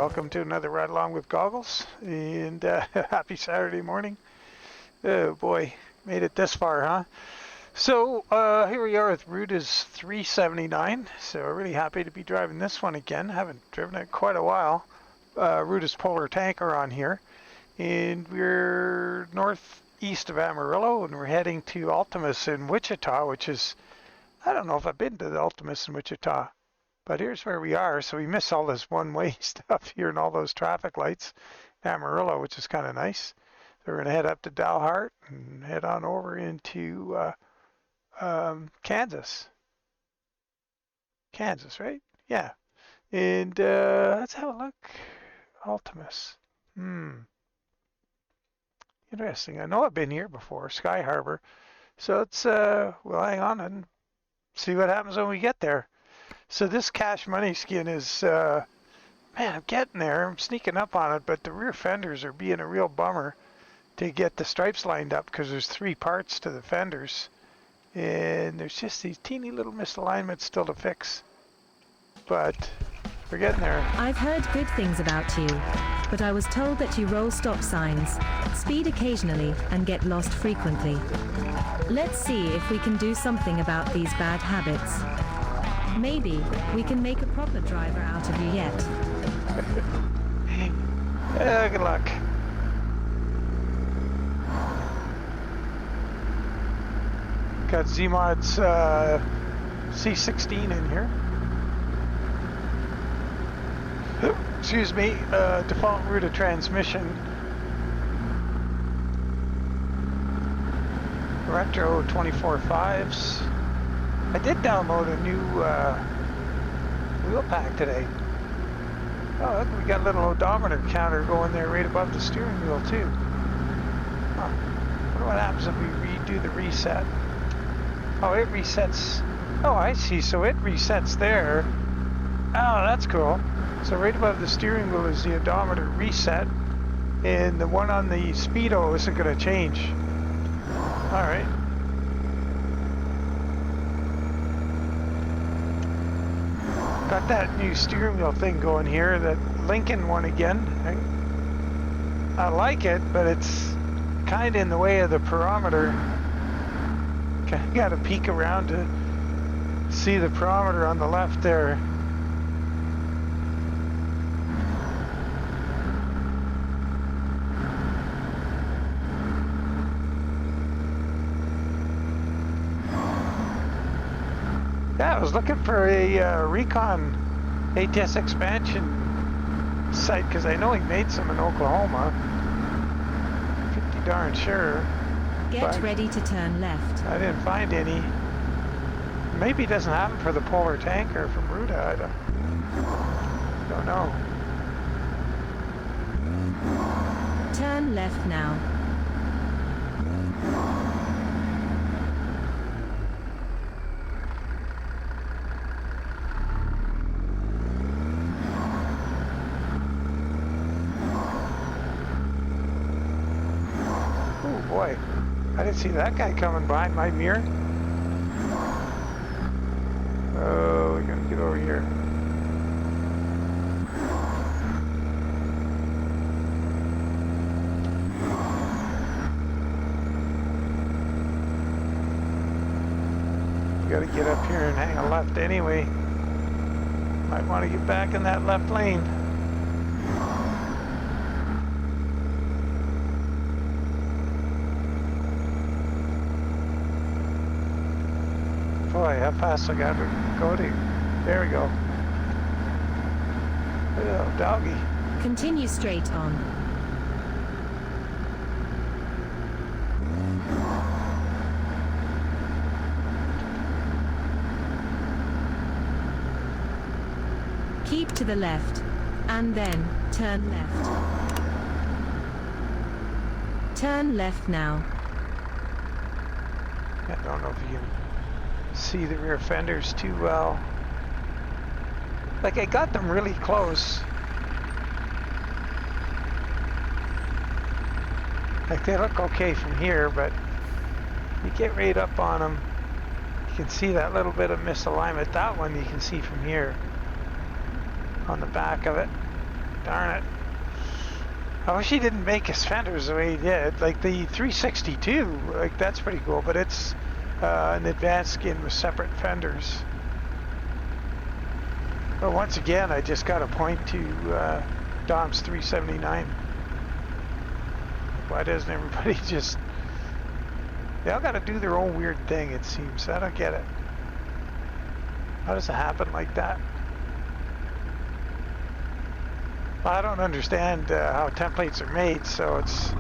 welcome to another Ride Along with Goggles, and happy Saturday morning. Oh boy, made it this far, huh? So here we are with Ruda's 379, so really happy to be driving this one again. Haven't driven it quite a while. Ruda's Polar Tanker on here, and we're northeast of Amarillo, and we're heading to Ultimus in Wichita, which is, I don't know if I've been to the Ultimus in Wichita. But here's where we are, so we miss all this one-way stuff here and all those traffic lights in Amarillo, which is kind of nice. So we're going to head up to Dalhart and head on over into Kansas. Kansas, right? Yeah. And let's have a look. Ultimus. Interesting. I know I've been here before, Sky Harbor. So it's, we'll hang on and see what happens when we get there. So this Cash Money skin is, man, I'm getting there. I'm sneaking up on it, but the rear fenders are being a real bummer to get the stripes lined up because there's 3 parts to the fenders. And there's just these teeny little misalignments still to fix. But we're getting there. I've heard good things about you, but I was told that you roll stop signs, speed occasionally, and get lost frequently. Let's see if we can do something about these bad habits. Maybe we can make a proper driver out of you yet. Good luck. Got Zmod's C16 in here. Excuse me, default Ruda transmission. Retro 24.5s. I did download a new wheel pack today. Oh, look, we got a little odometer counter going there right above the steering wheel too. Huh. Wonder what happens if we redo the reset. Oh, it resets. Oh, I see. So it resets there. Oh, that's cool. So right above the steering wheel is the odometer reset, and the one on the speedo isn't going to change. All right. Got that new steering wheel thing going here, that Lincoln one again. I like it, but it's kind of in the way of the perometer. Got to peek around to see the perometer on the left there. Yeah, I was looking for a Recon ATS Expansion site because I know he made some in Oklahoma. Pretty darn sure. Get ready to turn left. I didn't find any. Maybe it doesn't have them for the Polar Tanker from Ruda. I don't know. Turn left now. Boy, I didn't see that guy coming behind my mirror. Oh, we gotta get over here. You gotta get up here and hang a left anyway. Might want to get back in that left lane. Boy, how fast I got to go to. There we go. Oh, doggy. Continue straight on. Keep to the left, and then turn left. Turn left now. I don't know if you can see the rear fenders too well. Like, I got them really close. Like, they look okay from here, but you get right up on them, you can see that little bit of misalignment. That one you can see from here on the back of it. Darn it. I wish he didn't make his fenders the way he did. Like the 362, like that's pretty cool, but it's an advanced skin with separate fenders. But once again, I just got to point to Dom's 379. Why doesn't everybody just... They all got to do their own weird thing, it seems. I don't get it. How does it happen like that? Well, I don't understand how templates are made, so it's,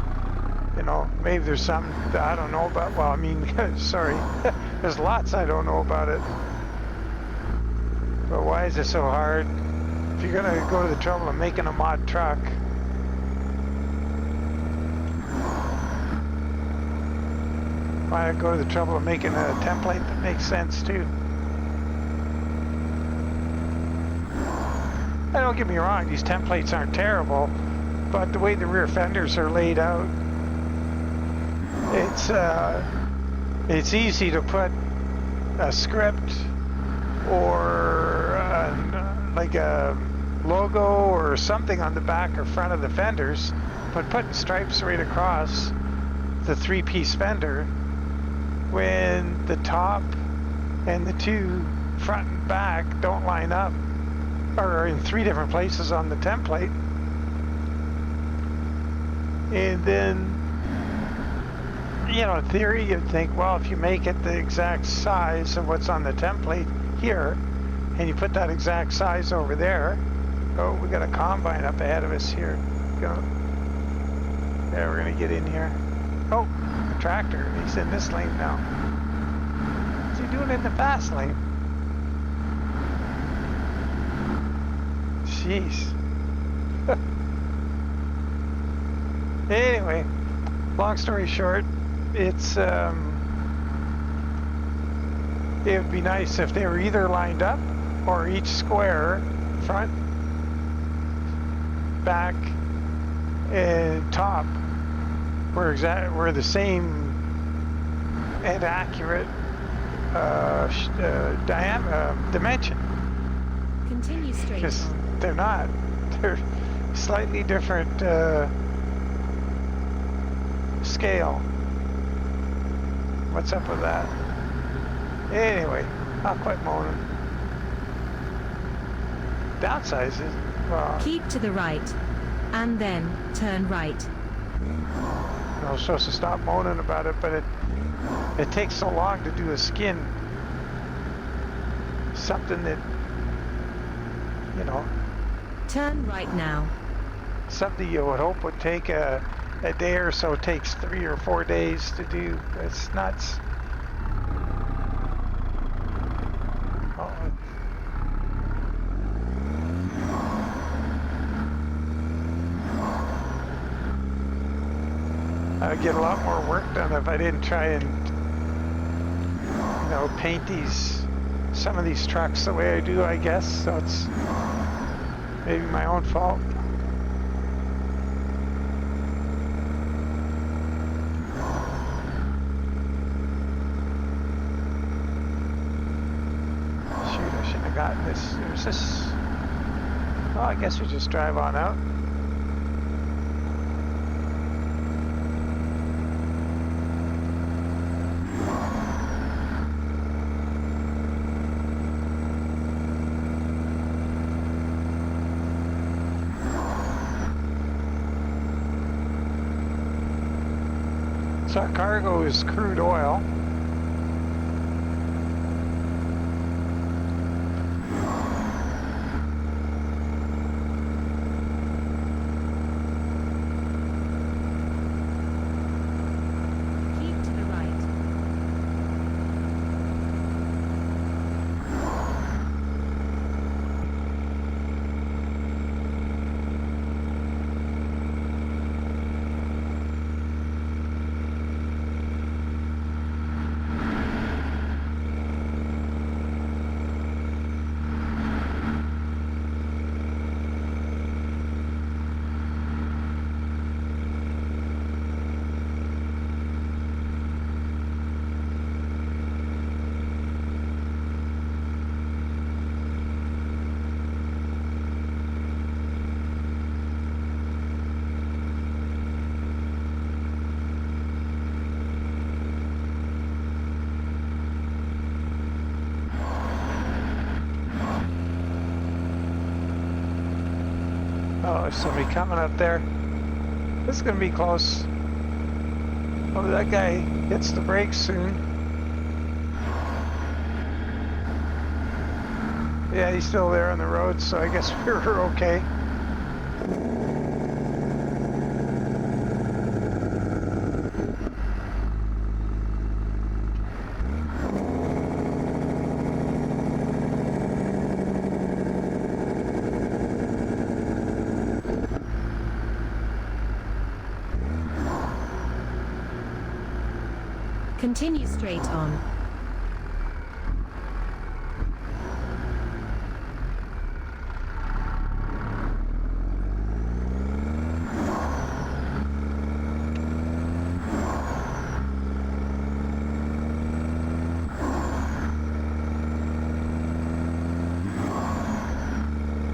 you know, maybe there's something that I don't know about. Well, I mean, sorry, there's lots I don't know about it. But why is it so hard? If you're gonna go to the trouble of making a mod truck, why go to the trouble of making a template that makes sense too? Now, don't get me wrong, these templates aren't terrible, but the way the rear fenders are laid out, it's easy to put a script or like a logo or something on the back or front of the fenders, but putting stripes right across the three-piece fender when the top and the two front and back don't line up, or are in three different places on the template. And then, you know, in theory, you'd think, well, if you make it the exact size of what's on the template here, and you put that exact size over there. Oh, we got a combine up ahead of us here. Yeah, we're gonna get in here. Oh, a tractor. He's in this lane now. What's he doing in the fast lane? Jeez. Anyway, long story short, it's it would be nice if they were either lined up or each square, front, back, and top were the same and accurate dimension. Continue straight Because on. they're not. They're slightly different scale. What's up with that? Anyway, I'll quit moaning. Downsizes. Well, Keep to the right, and then turn right. I was supposed to stop moaning about it, but it takes so long to do a skin. Something that, you know, Turn right now. something you would hope would take a day or so takes 3 or 4 days to do. It's nuts. Oh. I'd get a lot more work done if I didn't try and, you know, paint some of these trucks the way I do, I guess. So it's maybe my own fault. Shoot, I shouldn't have gotten this. There's this. Well, I guess we just drive on out. So our cargo is crude oil. Keep to the right. there's somebody coming up there. This is going to be close. Hope that guy hits the brakes soon. Yeah, he's still there on the road, so I guess we're okay. Continue straight on.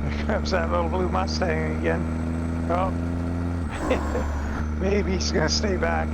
Here comes that little blue Mustang again. Oh, maybe he's gonna stay back.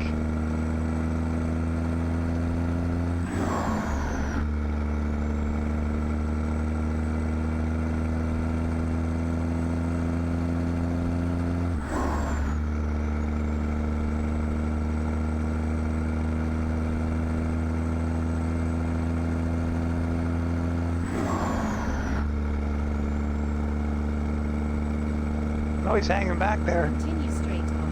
Oh, he's hanging back there. Continue straight on.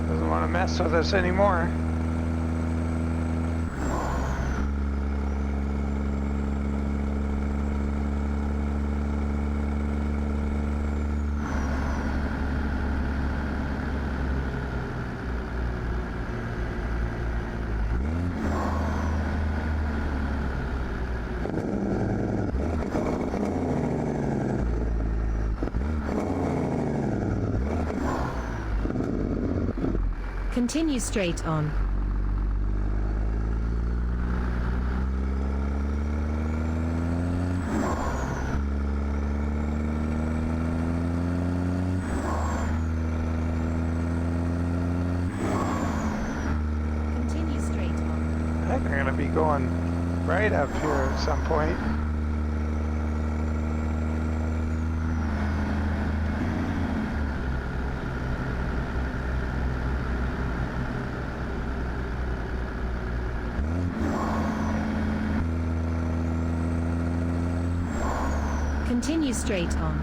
Doesn't want to mess with us anymore. Continue straight on. Continue straight on. I think we're going to be going right up here at some point. Continue straight on.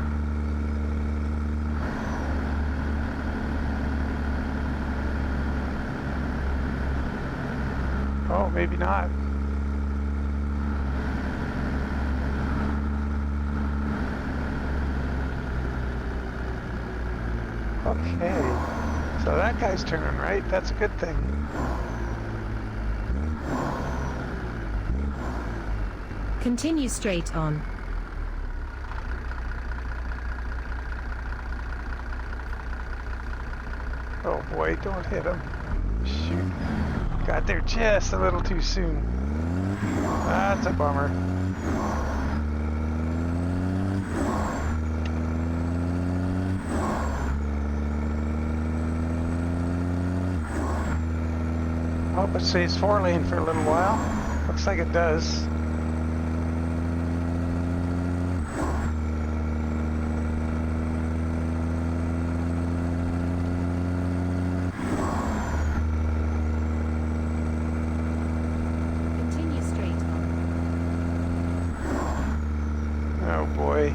Oh, maybe not. Okay, so that guy's turning right. That's a good thing. Continue straight on. Oh boy, don't hit him. Shoot. Got there just a little too soon. That's a bummer. Hope it stays 4-lane for a little while. Looks like it does. Continue straight on. Oh boy.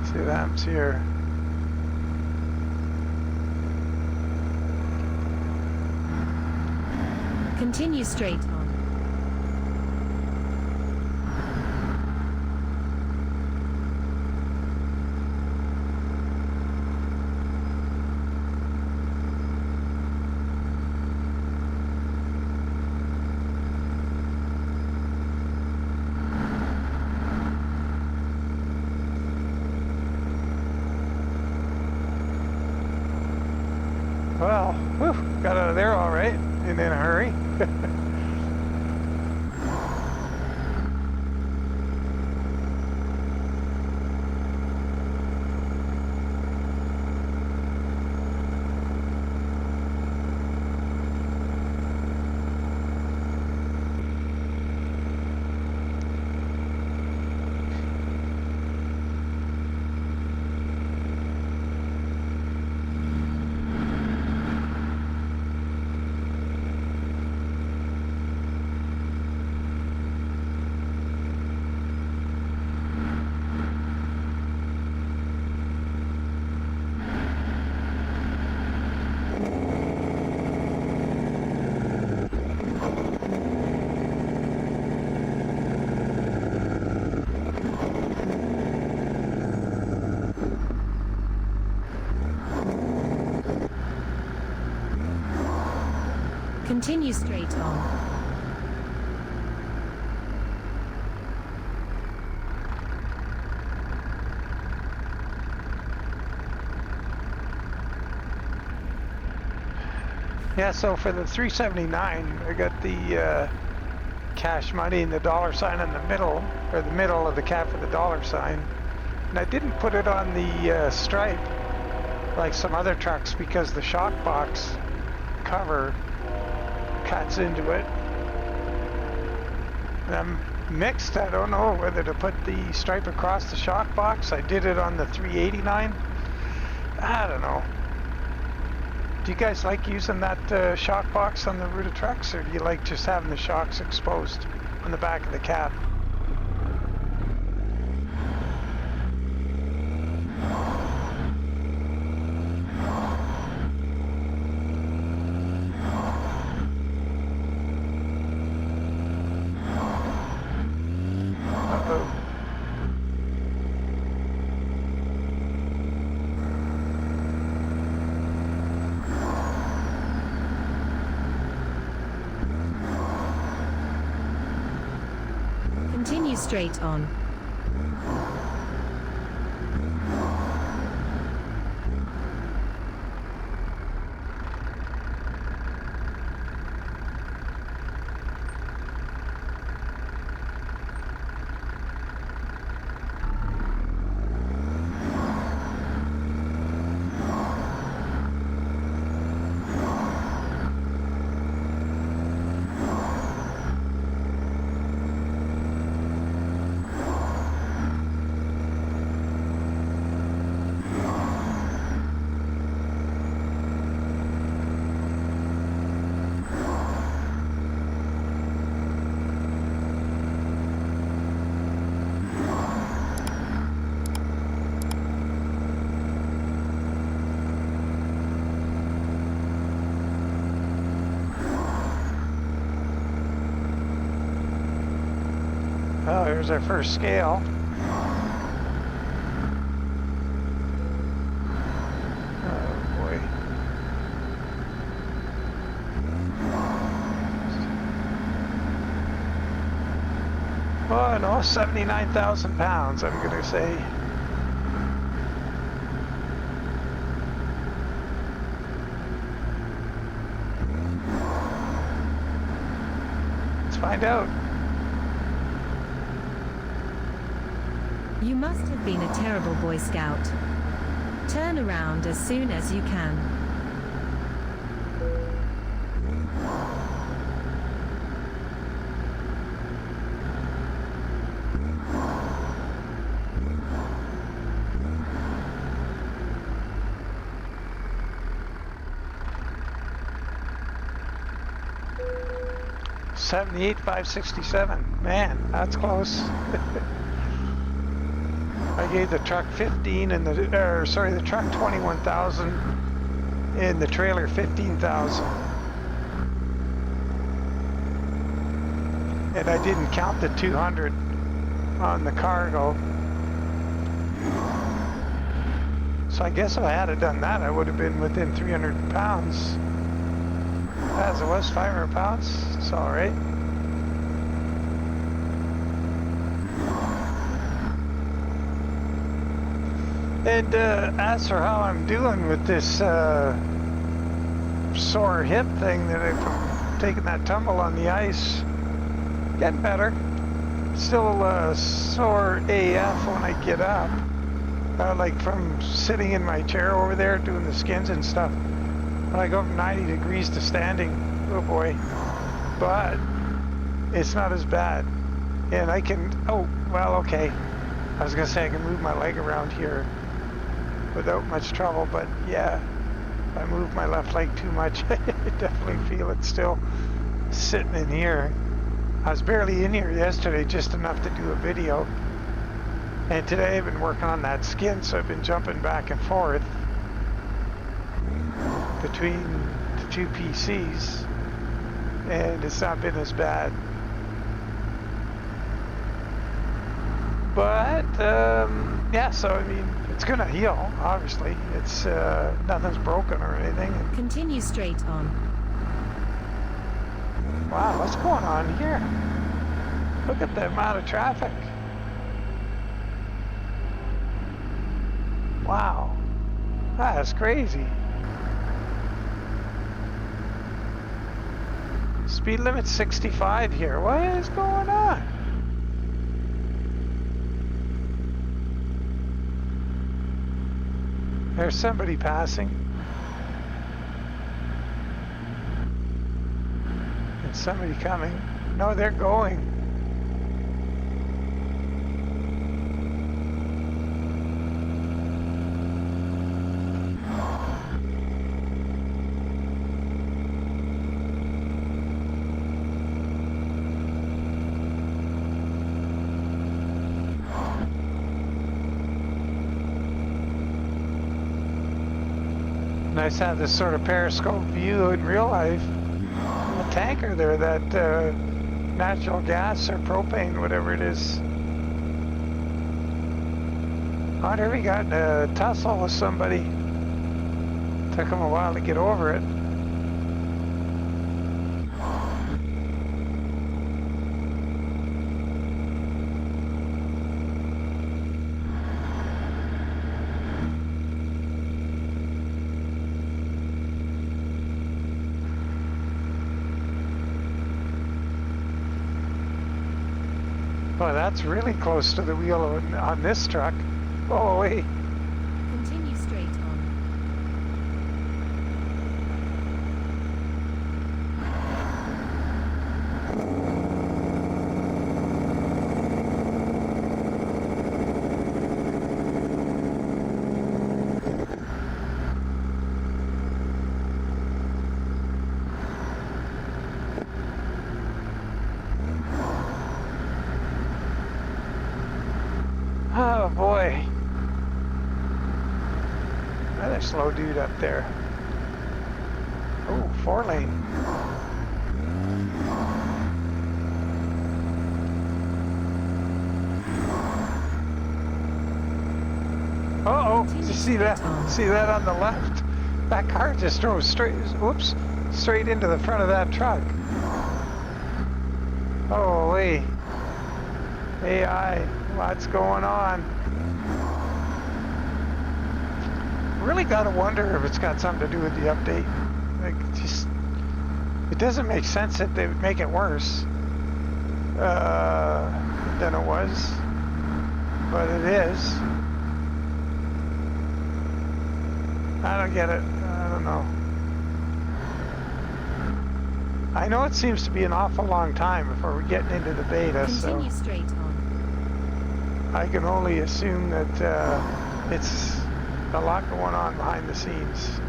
See what happens here. Continue straight on. Well, whew, got out of there all right, and in a hurry. Continue straight on. Yeah, so for the 379, I got the Cash Money and the dollar sign in the middle, or the middle of the cap for the dollar sign. And I didn't put it on the stripe like some other trucks because the shock box cover cuts into it. And I'm mixed. I don't know whether to put the stripe across the shock box. I did it on the 389. I don't know. Do you guys like using that shock box on the Ruda trucks, or do you like just having the shocks exposed on the back of the cab? Uh-oh. Continue straight on. Oh, here's our first scale. Oh boy. Oh no, 79,000 pounds, I'm gonna say. Let's find out. You must have been a terrible Boy Scout. Turn around as soon as you can. $78,567. Man, that's close. I gave the truck 15 and the truck 21,000 and the trailer 15,000. And I didn't count the 200 on the cargo. So I guess if I had done that, I would have been within 300 pounds. As it was, 500 pounds. It's all right. And as for how I'm doing with this sore hip thing that I've taken that tumble on the ice, getting better. Still sore AF when I get up. Like from sitting in my chair over there doing the skins and stuff. When I go from 90 degrees to standing, oh boy. But it's not as bad. And I can, oh, well, okay. I was gonna say I can move my leg around here without much trouble, but yeah, if I move my left leg too much, I definitely feel it still sitting in here. I was barely in here yesterday, just enough to do a video. And today I've been working on that skin, so I've been jumping back and forth between the two PCs, and it's not been as bad. But yeah, so I mean, it's gonna heal, obviously. It's nothing's broken or anything. Continue straight on. Wow, what's going on here? Look at the amount of traffic. Wow, that's crazy. Speed limit 65 here. What is going on? There's somebody passing. And somebody coming. No, they're going. Nice to have this sort of periscope view in real life. A tanker there, that natural gas or propane, whatever it is. Oh, there we got a tussle with somebody. Took him a while to get over it. Oh, that's really close to the wheel on this truck. Oh, wait. Continue straight on. Oh boy. Another slow dude up there. Oh, 4-lane. Uh-oh, did you see that? See that on the left? That car just drove straight, whoops, straight into the front of that truck. Oh, wait. AI, what's going on? Really gotta wonder if it's got something to do with the update. Like, just, it doesn't make sense that they would make it worse than it was, but it is. I don't get it. I don't know. I know it seems to be an awful long time before we're getting into the beta, Continue straight on. I can only assume that it's a lot going on behind the scenes.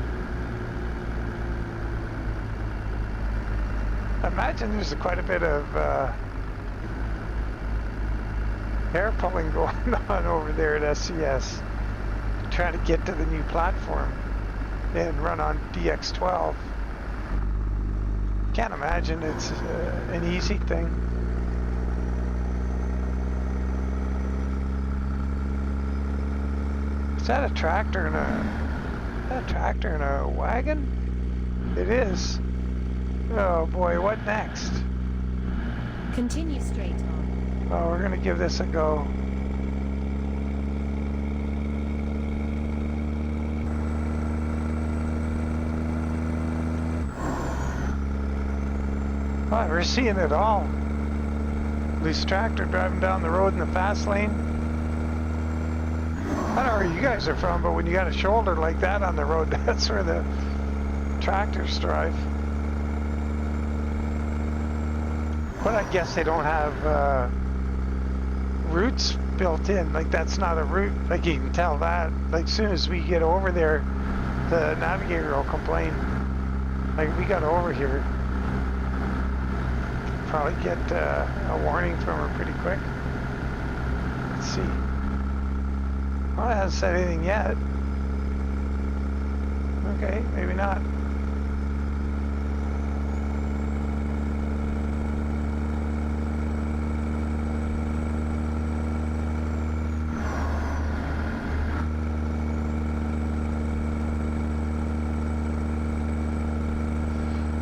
I imagine there's quite a bit of hair pulling going on over there at SCS, trying to get to the new platform and run on DX12. Can't imagine it's an easy thing. Is that a tractor and a wagon? It is. Oh boy, what next? Continue straight on. Oh, we're gonna give this a go. Oh, we're seeing it all. Loose tractor driving down the road in the fast lane. I don't know where you guys are from, but when you got a shoulder like that on the road, that's where the tractors drive. But I guess they don't have routes built in. Like, that's not a route. Like, you can tell that. Like, as soon as we get over there, the navigator will complain. Like, we got over here. Probably get a warning from her pretty quick. Let's see. Well, it hasn't said anything yet. Okay, maybe not.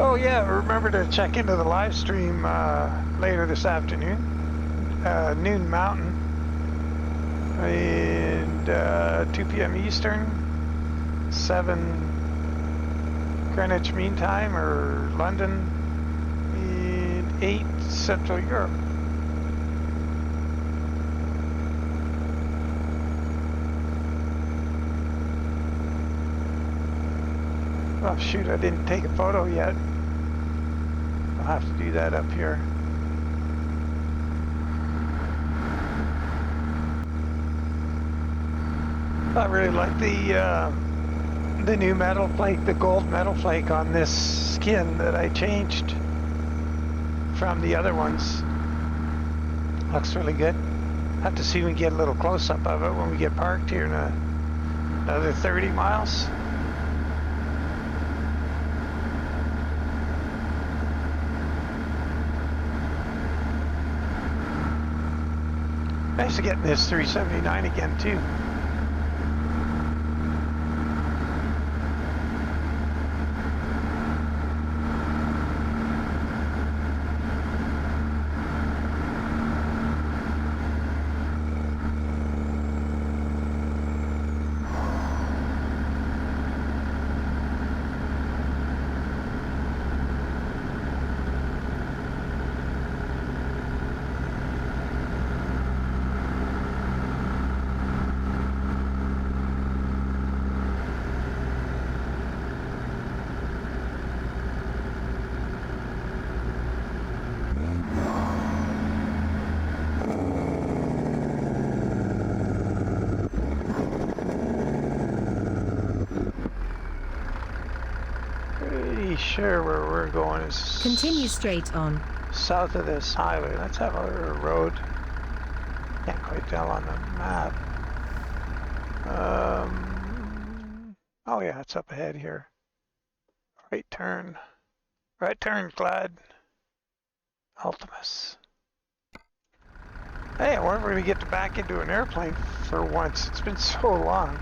Oh yeah, remember to check into the live stream later this afternoon, noon Mountain, and 2 p.m. Eastern, 7 Greenwich Mean Time or London, and 8 Central Europe. Oh shoot, I didn't take a photo yet. I'll have to do that up here. I really like the new metal flake, the gold metal flake on this skin that I changed from the other ones. Looks really good. Have to see if we can get a little close up of it when we get parked here in another 30 miles. Nice to get in this 379 again too. Sure where we're going is Continue straight on. south of this highway. Let's have a road. Can't quite tell on the map. Oh yeah, it's up ahead here. Right turn, KaD. Ultimus. Hey, I wonder if we're gonna get back into an airplane for once. It's been so long.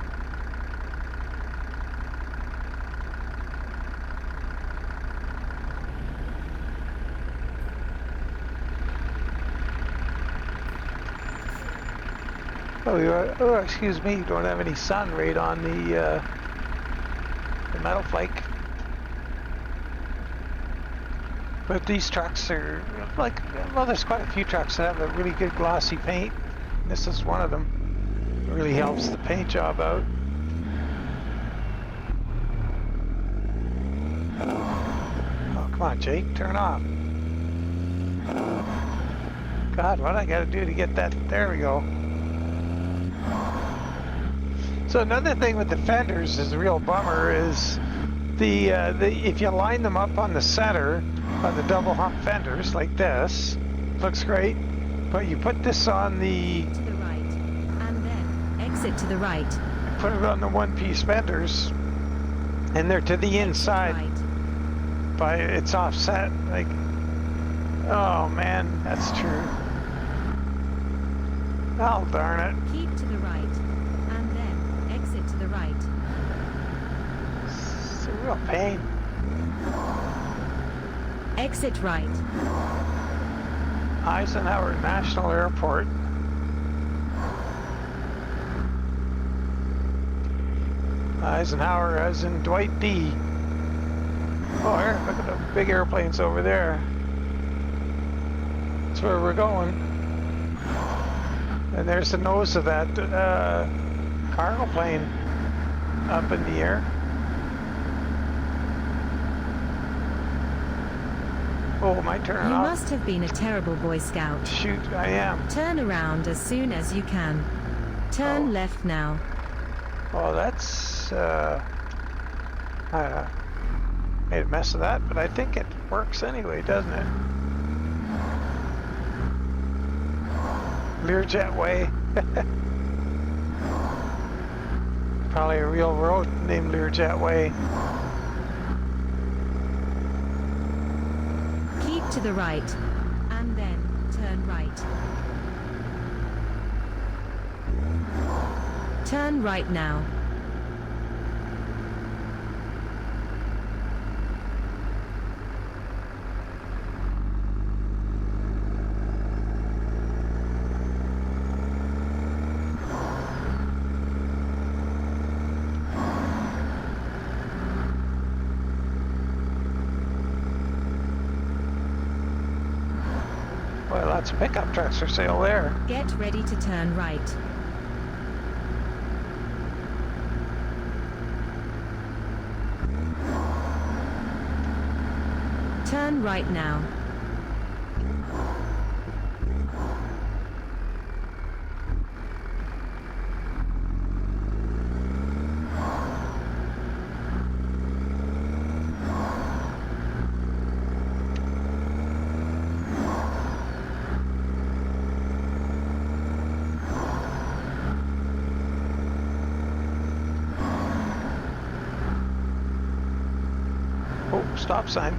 Oh, excuse me, you don't have any sun right on the metal flake. But these trucks are like, well, there's quite a few trucks that have a really good glossy paint. This is one of them. It really helps the paint job out. Oh, come on, Jake, turn off. God, what do I gotta do to get that? There we go. So another thing with the fenders is a real bummer is the if you line them up on the center on the double hump fenders like this, looks great, but you put this on the To the right, and then exit to the right. put it on the one-piece fenders, and they're to the inside, Right. by it's offset. Like, oh man, that's true. Oh darn it. Keep to the right, and then exit to the right. It's a real pain. Exit right. Eisenhower National Airport. Eisenhower as in Dwight D. Oh, here, look at the big airplanes over there. That's where we're going. And there's the nose of that cargo plane up in the air. Oh, am I turning You off? must have been a terrible Boy Scout. Shoot, I am. Turn around as soon as you can. Turn Oh. left now. Oh, that's I made a mess of that, but I think it works anyway, doesn't it? Learjet Way. Probably a real road named Learjet Way. Keep to the right, and then turn right. Turn right now. Lots of pickup trucks for sale there. Get ready to turn right. Turn right now. Oh, stop sign.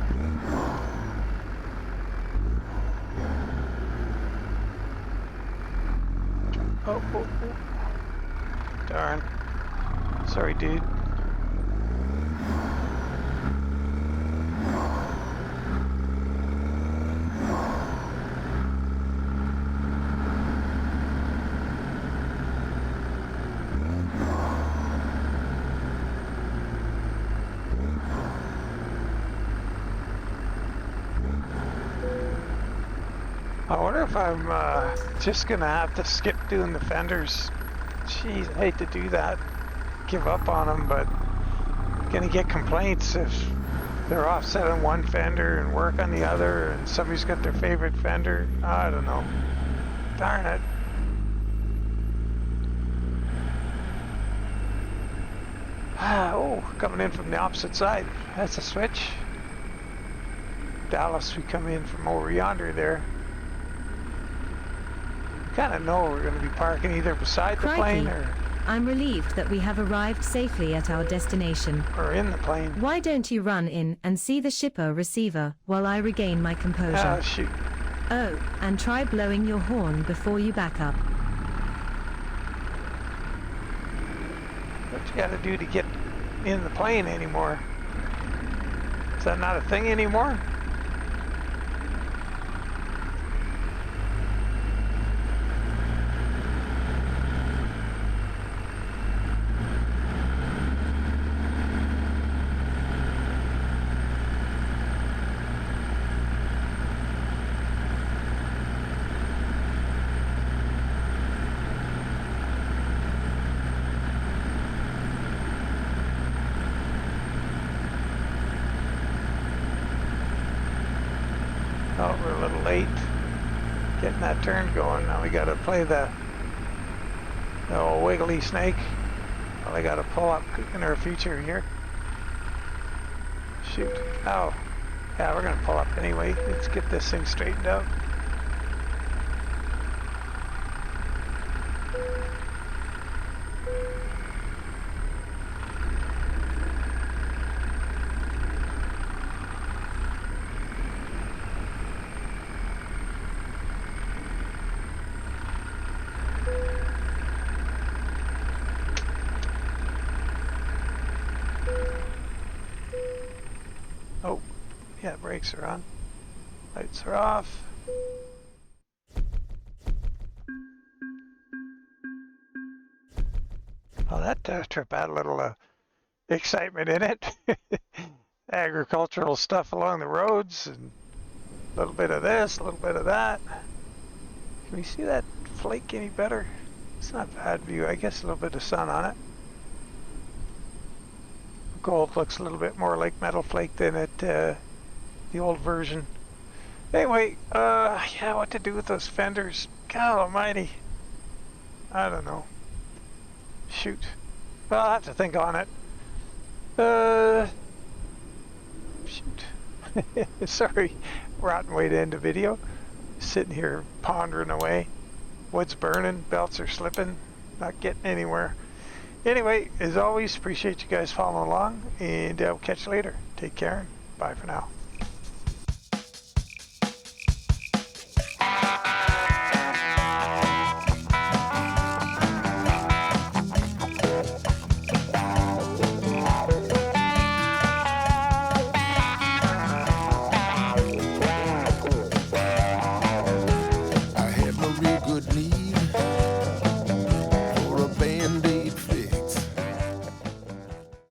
Oh, oh, oh. Darn. Sorry, dude. I wonder if I'm just gonna have to skip doing the fenders. Jeez, I hate to do that. Give up on them, but gonna get complaints if they're offset on one fender and work on the other, and somebody's got their favorite fender. I don't know. Darn it. Oh, coming in from the opposite side. That's a switch. Dallas, we come in from over yonder there. Kind of know we're going to be parking either beside the plane I'm relieved that we have arrived safely at our destination. or in the plane. Why don't you run in and see the shipper receiver while I regain my composure? Oh, shoot. Oh, and try blowing your horn before you back up. What you got to do to get in the plane anymore? Is that not a thing anymore? Oh, we're a little late getting that turn going. Now we got to play the old wiggly snake. Well, I got to pull up in our future here. Shoot. Oh, yeah, we're going to pull up anyway. Let's get this thing straightened out. Oh, yeah, brakes are on. Lights are off. Well, that trip had a little excitement in it. Agricultural stuff along the roads, and a little bit of this, a little bit of that. Can we see that flake any better? It's not a bad view. I guess a little bit of sun on it. Gold looks a little bit more like metal flake than it the old version. Anyway, yeah, what to do with those fenders? God almighty. I don't know. Shoot. Well, I'll have to think on it. Shoot. Sorry, rotten way to end the video. Sitting here pondering away. Wood's burning, belts are slipping, not getting anywhere. Anyway, as always, appreciate you guys following along, and we'll catch you later. Take care. Bye for now.